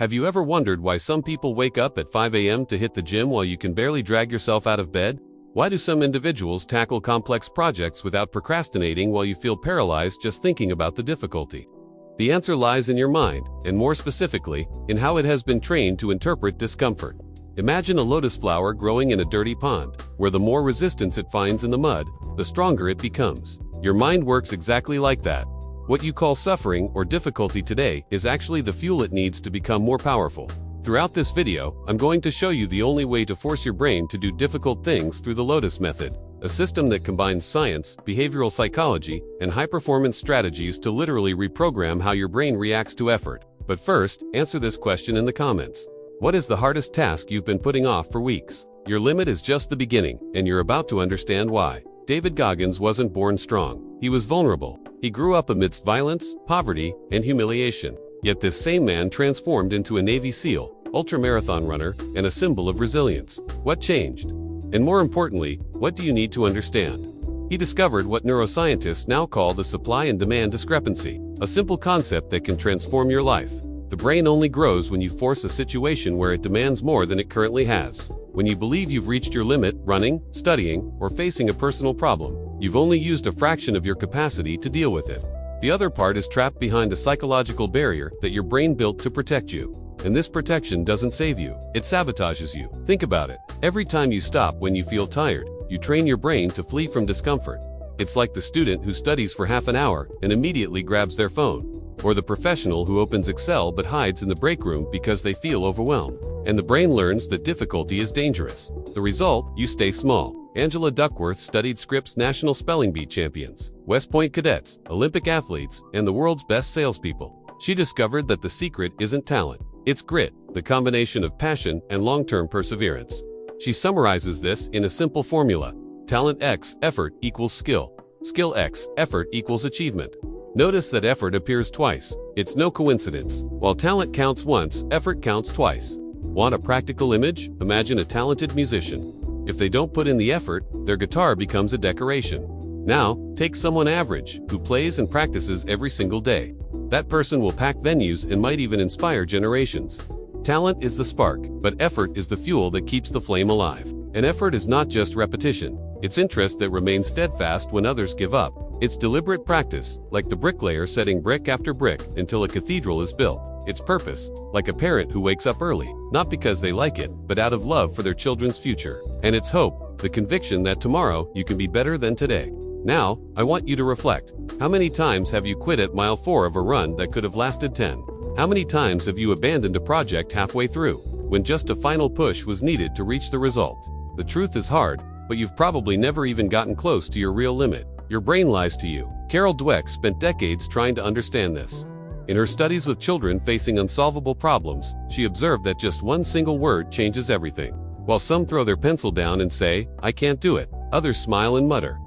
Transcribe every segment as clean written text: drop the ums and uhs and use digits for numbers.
Have you ever wondered why some people wake up at 5 a.m. to hit the gym while you can barely drag yourself out of bed? Why do some individuals tackle complex projects without procrastinating while you feel paralyzed just thinking about the difficulty? The answer lies in your mind, and more specifically, in how it has been trained to interpret discomfort. Imagine a lotus flower growing in a dirty pond, where the more resistance it finds in the mud, the stronger it becomes. Your mind works exactly like that. What you call suffering or difficulty today is actually the fuel it needs to become more powerful. Throughout this video, I'm going to show you the only way to force your brain to do difficult things through the Lotus Method, a system that combines science, behavioral psychology, and high-performance strategies to literally reprogram how your brain reacts to effort. But first, answer this question in the comments. What is the hardest task you've been putting off for weeks? Your limit is just the beginning, and you're about to understand why. David Goggins wasn't born strong. He was vulnerable. He grew up amidst violence, poverty, and humiliation. Yet this same man transformed into a Navy SEAL, ultramarathon runner, and a symbol of resilience. What changed? And more importantly, what do you need to understand? He discovered what neuroscientists now call the supply and demand discrepancy, a simple concept that can transform your life. The brain only grows when you force a situation where it demands more than it currently has. When you believe you've reached your limit, running, studying, or facing a personal problem, you've only used a fraction of your capacity to deal with it. The other part is trapped behind a psychological barrier that your brain built to protect you. And this protection doesn't save you, it sabotages you. Think about it. Every time you stop when you feel tired, you train your brain to flee from discomfort. It's like the student who studies for half an hour and immediately grabs their phone. Or the professional who opens Excel but hides in the break room because they feel overwhelmed. And the brain learns that difficulty is dangerous. The result, you stay small. Angela Duckworth studied Scripps National Spelling Bee champions, West Point cadets, Olympic athletes, and the world's best salespeople. She discovered that the secret isn't talent. It's grit, the combination of passion and long-term perseverance. She summarizes this in a simple formula. Talent X, effort equals skill. Skill X, effort equals achievement. Notice that effort appears twice. It's no coincidence. While talent counts once, effort counts twice. Want a practical image? Imagine a talented musician. If they don't put in the effort, their guitar becomes a decoration. Now, take someone average, who plays and practices every single day. That person will pack venues and might even inspire generations. Talent is the spark, but effort is the fuel that keeps the flame alive. And effort is not just repetition. It's interest that remains steadfast when others give up. It's deliberate practice, like the bricklayer setting brick after brick until a cathedral is built. It's purpose, like a parent who wakes up early, not because they like it, but out of love for their children's future. And it's hope, the conviction that tomorrow you can be better than today. Now, I want you to reflect. How many times have you quit at mile 4 of a run that could have lasted 10? How many times have you abandoned a project halfway through, when just a final push was needed to reach the result? The truth is hard, but you've probably never even gotten close to your real limit. Your brain lies to you. Dweck spent decades trying to understand this. In her studies with children facing unsolvable problems, she observed that just one single word changes everything. While some throw their pencil down and say, "I can't do it," others smile and mutter,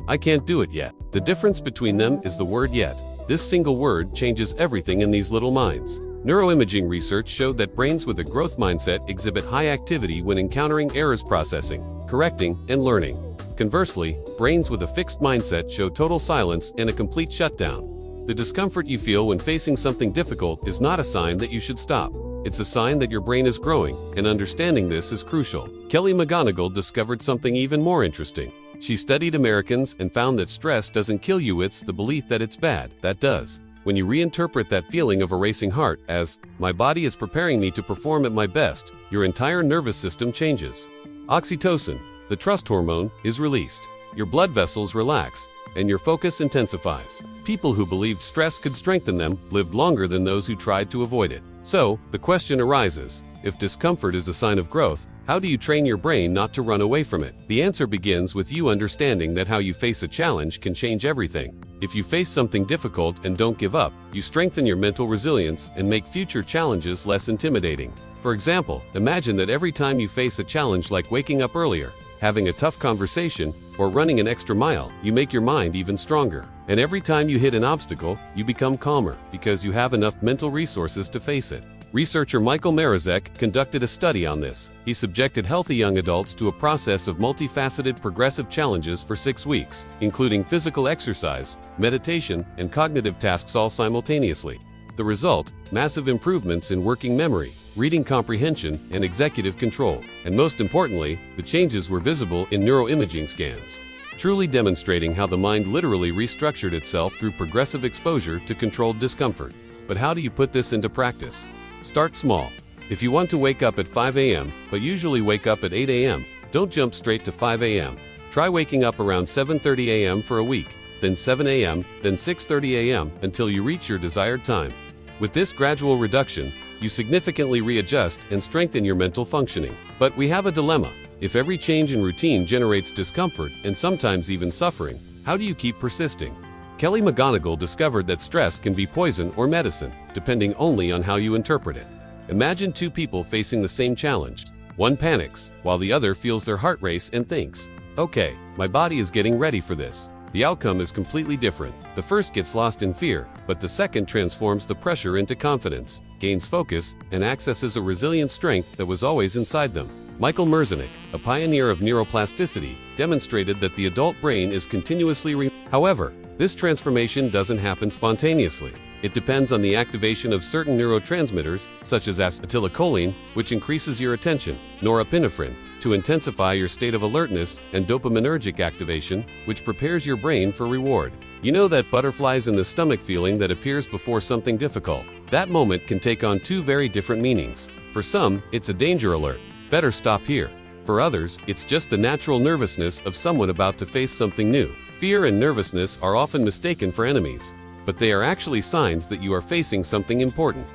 I can't do it yet." The difference between them is the word yet. This single word changes everything in these little minds. Neuroimaging research showed that brains with a growth mindset exhibit high activity when encountering errors processing, correcting, and learning. Conversely, brains with a fixed mindset show total silence and a complete shutdown. The discomfort you feel when facing something difficult is not a sign that you should stop. It's a sign that your brain is growing, and understanding this is crucial. Kelly McGonigal discovered something even more interesting. She studied Americans and found that stress doesn't kill you, it's the belief that it's bad that does. When you reinterpret that feeling of a racing heart as, "My body is preparing me to perform at my best," your entire nervous system changes. Oxytocin, the trust hormone, is released. Your blood vessels relax, and your focus intensifies. People who believed stress could strengthen them lived longer than those who tried to avoid it. So, the question arises, if discomfort is a sign of growth, how do you train your brain not to run away from it? The answer begins with you understanding that how you face a challenge can change everything. If you face something difficult and don't give up, you strengthen your mental resilience and make future challenges less intimidating. For example, imagine that every time you face a challenge like waking up earlier, having a tough conversation, or running an extra mile, you make your mind even stronger. And every time you hit an obstacle, you become calmer because you have enough mental resources to face it. Researcher Michael Marizek conducted a study on this. He subjected healthy young adults to a process of multifaceted progressive challenges for 6 weeks, including physical exercise, meditation, and cognitive tasks all simultaneously. The The result, massive improvements in working memory, reading comprehension, and executive control. And most importantly, the changes were visible in neuroimaging scans, truly demonstrating how the mind literally restructured itself through progressive exposure to controlled discomfort. But how do you put this into practice? Start small. If you want to wake up at 5 a.m., but usually wake up at 8 a.m., don't jump straight to 5 a.m. Try waking up around 7:30 a.m. for a week, then 7 a.m., then 6:30 a.m. until you reach your desired time. With this gradual reduction, you significantly readjust and strengthen your mental functioning. But we have a dilemma. If every change in routine generates discomfort and sometimes even suffering, how do you keep persisting? Kelly McGonigal discovered that stress can be poison or medicine, depending only on how you interpret it. Imagine two people facing the same challenge. One panics, while the other feels their heart race and thinks, "Okay, my body is getting ready for this." The outcome is completely different. The first gets lost in fear, but the second transforms the pressure into confidence, gains focus, and accesses a resilient strength that was always inside them. Michael Merzenich, a pioneer of neuroplasticity, demonstrated that the adult brain is continuously However, this transformation doesn't happen spontaneously. It depends on the activation of certain neurotransmitters, such as acetylcholine, which increases your attention, norepinephrine, to intensify your state of alertness, and dopaminergic activation, which prepares your brain for reward. You know that butterflies in the stomach feeling that appears before something difficult? That moment can take on two very different meanings. For some, it's a danger alert. Better stop here. For others, it's just the natural nervousness of someone about to face something new. Fear and nervousness are often mistaken for enemies, but they are actually signs that you are facing something important.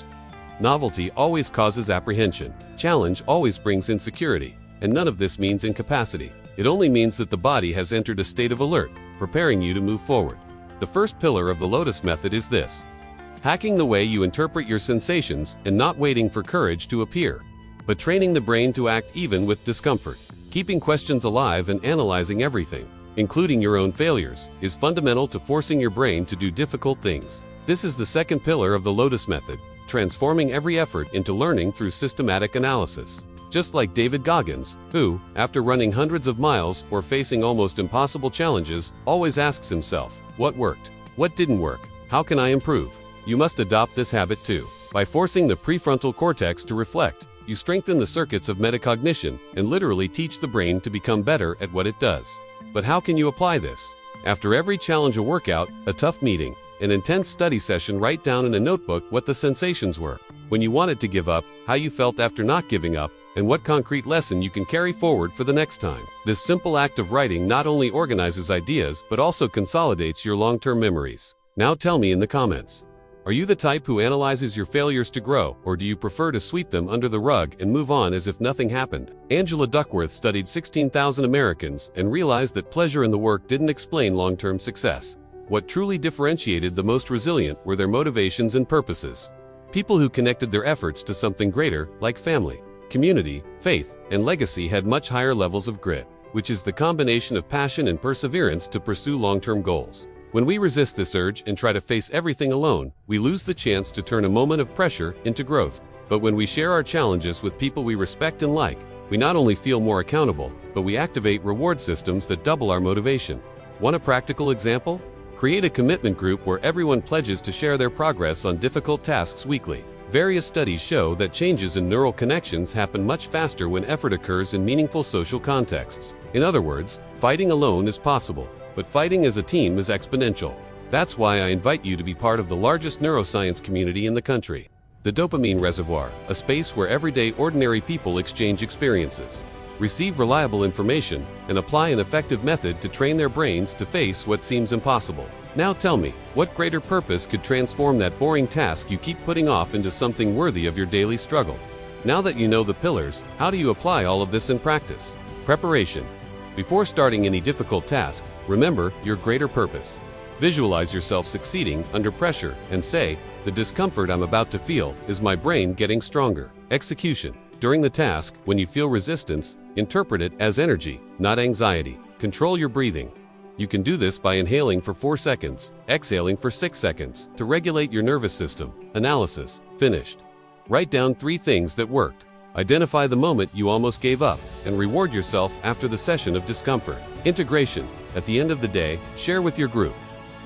Novelty always causes apprehension. Challenge always brings insecurity. And none of this means incapacity. It only means that the body has entered a state of alert, preparing you to move forward. The first pillar of the Lotus Method is this: hacking the way you interpret your sensations and not waiting for courage to appear, but training the brain to act even with discomfort. Keeping questions alive and analyzing everything, including your own failures, is fundamental to forcing your brain to do difficult things. This is the second pillar of the Lotus Method, transforming every effort into learning through systematic analysis. Just like David Goggins, who, after running hundreds of miles or facing almost impossible challenges, always asks himself, what worked? What didn't work? How can I improve? You must adopt this habit too. By forcing the prefrontal cortex to reflect, you strengthen the circuits of metacognition and literally teach the brain to become better at what it does. But how can you apply this? After every challenge, a workout, a tough meeting, an intense study session, write down in a notebook what the sensations were. When you wanted to give up, how you felt after not giving up, and what concrete lesson you can carry forward for the next time. This simple act of writing not only organizes ideas but also consolidates your long-term memories. Now tell me in the comments. Are you the type who analyzes your failures to grow, or do you prefer to sweep them under the rug and move on as if nothing happened? Angela Duckworth studied 16,000 Americans and realized that pleasure in the work didn't explain long-term success. What truly differentiated the most resilient were their motivations and purposes. People who connected their efforts to something greater, like family, community, faith, and legacy, had much higher levels of grit, which is the combination of passion and perseverance to pursue long-term goals. When we resist this urge and try to face everything alone, we lose the chance to turn a moment of pressure into growth. But when we share our challenges with people we respect and like, we not only feel more accountable, but we activate reward systems that double our motivation. Want a practical example? Create a commitment group where everyone pledges to share their progress on difficult tasks weekly. Various studies show that changes in neural connections happen much faster when effort occurs in meaningful social contexts. In other words, fighting alone is possible, but fighting as a team is exponential. That's why I invite you to be part of the largest neuroscience community in the country. The Dopamine Reservoir, a space where everyday ordinary people exchange experiences, receive reliable information, and apply an effective method to train their brains to face what seems impossible. Now tell me, what greater purpose could transform that boring task you keep putting off into something worthy of your daily struggle? Now that you know the pillars, how do you apply all of this in practice? Preparation. Before starting any difficult task, remember your greater purpose. Visualize yourself succeeding under pressure and say, the discomfort I'm about to feel is my brain getting stronger. Execution. During the task, when you feel resistance, interpret it as energy, not anxiety. Control your breathing. You can do this by inhaling for 4 seconds, exhaling for 6 seconds, to regulate your nervous system. Analysis. Finished. Write down 3 things that worked. Identify the moment you almost gave up, and reward yourself after the session of discomfort. Integration. At the end of the day, share with your group.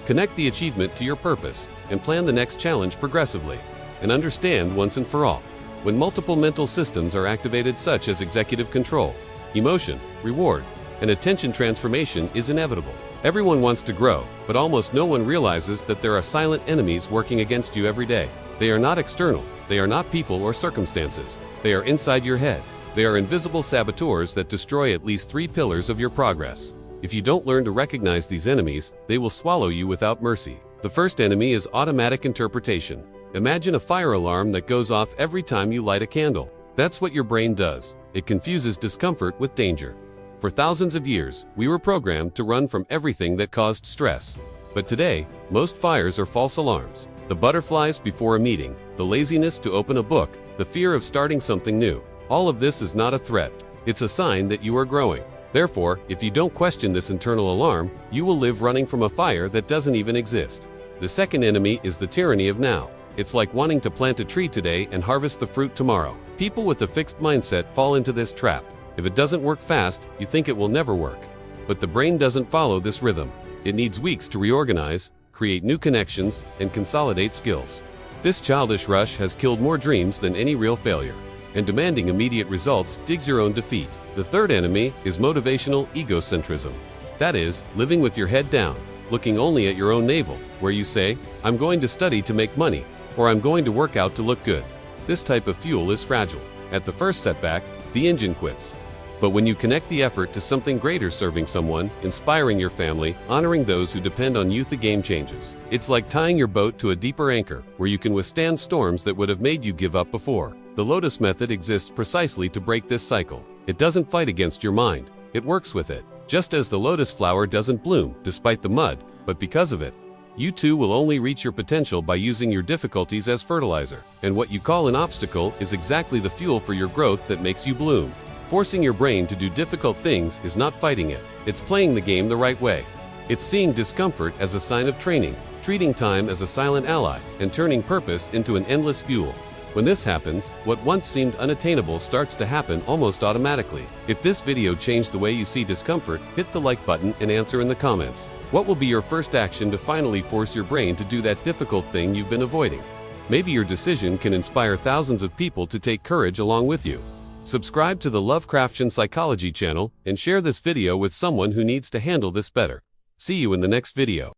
Connect the achievement to your purpose, and plan the next challenge progressively. And understand once and for all, when multiple mental systems are activated such as executive control, emotion, reward, and attention, transformation is inevitable. Everyone wants to grow, but almost no one realizes that there are silent enemies working against you every day. They are not external, they are not people or circumstances, they are inside your head. They are invisible saboteurs that destroy at least 3 pillars of your progress. If you don't learn to recognize these enemies, they will swallow you without mercy. The first enemy is automatic interpretation. Imagine a fire alarm that goes off every time you light a candle. That's what your brain does. It confuses discomfort with danger. For thousands of years, we were programmed to run from everything that caused stress. But today, most fires are false alarms. The butterflies before a meeting, the laziness to open a book, the fear of starting something new. All of this is not a threat. It's a sign that you are growing. Therefore, if you don't question this internal alarm, you will live running from a fire that doesn't even exist. The second enemy is the tyranny of now. It's like wanting to plant a tree today and harvest the fruit tomorrow. People with a fixed mindset fall into this trap. If it doesn't work fast, you think it will never work. But the brain doesn't follow this rhythm. It needs weeks to reorganize, create new connections, and consolidate skills. This childish rush has killed more dreams than any real failure. And demanding immediate results digs your own defeat. The third enemy is motivational egocentrism. That is, living with your head down, looking only at your own navel, where you say, I'm going to study to make money, or I'm going to work out to look good. This type of fuel is fragile. At the first setback, the engine quits. But when you connect the effort to something greater, serving someone, inspiring your family, honoring those who depend on you, the game changes. It's like tying your boat to a deeper anchor, where you can withstand storms that would have made you give up before. The Lotus Method exists precisely to break this cycle. It doesn't fight against your mind, it works with it. Just as the lotus flower doesn't bloom, despite the mud, but because of it. You too will only reach your potential by using your difficulties as fertilizer. And what you call an obstacle is exactly the fuel for your growth that makes you bloom. Forcing your brain to do difficult things is not fighting it. It's playing the game the right way. It's seeing discomfort as a sign of training, treating time as a silent ally, and turning purpose into an endless fuel. When this happens, what once seemed unattainable starts to happen almost automatically. If this video changed the way you see discomfort, hit the like button and answer in the comments. What will be your first action to finally force your brain to do that difficult thing you've been avoiding? Maybe your decision can inspire thousands of people to take courage along with you. Subscribe to the Lovecraftian Psychology channel and share this video with someone who needs to handle this better. See you in the next video.